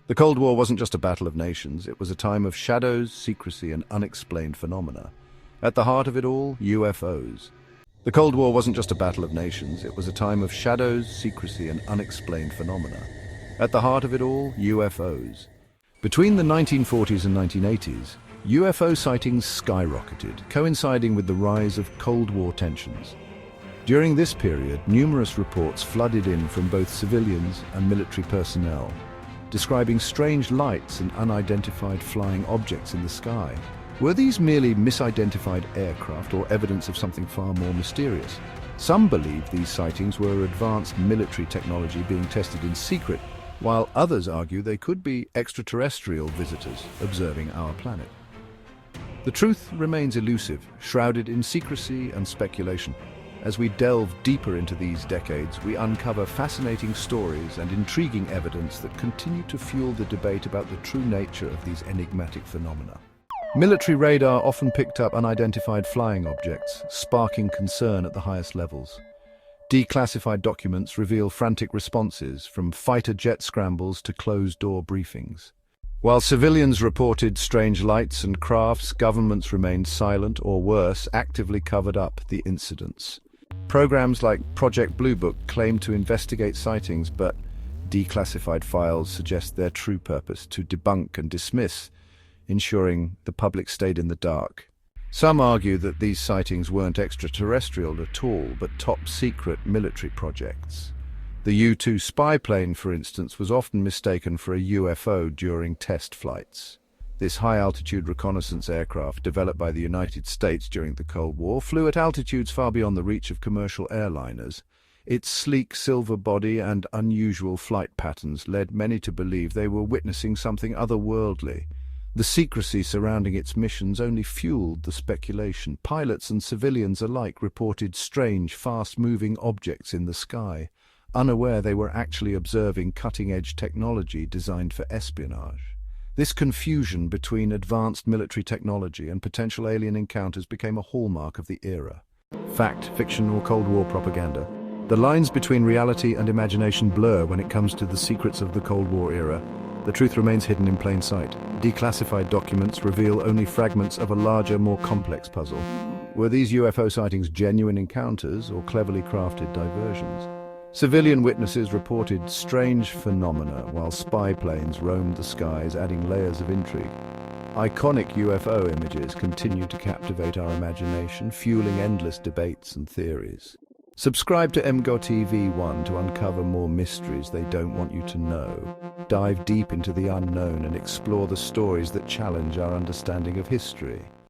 The Cold War wasn't just a battle of nations, it was a time of shadows, secrecy, and unexplained phenomena. At the heart of it all, UFOs. The Cold War wasn't just a battle of nations, it was a time of shadows, secrecy, and unexplained phenomena. At the heart of it all, UFOs. Between the 1940s and 1980s, UFO sightings skyrocketed, coinciding with the rise of Cold War tensions. During this period, numerous reports flooded in from both civilians and military personnel, describing strange lights and unidentified flying objects in the sky. Were these merely misidentified aircraft or evidence of something far more mysterious? Some believe these sightings were advanced military technology being tested in secret, while others argue they could be extraterrestrial visitors observing our planet. The truth remains elusive, shrouded in secrecy and speculation. As we delve deeper into these decades, we uncover fascinating stories and intriguing evidence that continue to fuel the debate about the true nature of these enigmatic phenomena. Military radar often picked up unidentified flying objects, sparking concern at the highest levels. Declassified documents reveal frantic responses, from fighter jet scrambles to closed-door briefings. While civilians reported strange lights and crafts, governments remained silent or, worse, actively covered up the incidents. Programs like Project Blue Book claim to investigate sightings, but declassified files suggest their true purpose: to debunk and dismiss, ensuring the public stayed in the dark. Some argue that these sightings weren't extraterrestrial at all, but top-secret military projects. The U-2 spy plane, for instance, was often mistaken for a UFO during test flights. This high-altitude reconnaissance aircraft, developed by the United States during the Cold War, flew at altitudes far beyond the reach of commercial airliners. Its sleek silver body and unusual flight patterns led many to believe they were witnessing something otherworldly. The secrecy surrounding its missions only fueled the speculation. Pilots and civilians alike reported strange, fast-moving objects in the sky, unaware they were actually observing cutting-edge technology designed for espionage. This confusion between advanced military technology and potential alien encounters became a hallmark of the era. Fact, fiction, or Cold War propaganda. The lines between reality and imagination blur when it comes to the secrets of the Cold War era. The truth remains hidden in plain sight. Declassified documents reveal only fragments of a larger, more complex puzzle. Were these UFO sightings genuine encounters or cleverly crafted diversions? Civilian witnesses reported strange phenomena, while spy planes roamed the skies, adding layers of intrigue. Iconic UFO images continue to captivate our imagination, fueling endless debates and theories. Subscribe to emgotv1 to uncover more mysteries they don't want you to know. Dive deep into the unknown and explore the stories that challenge our understanding of history.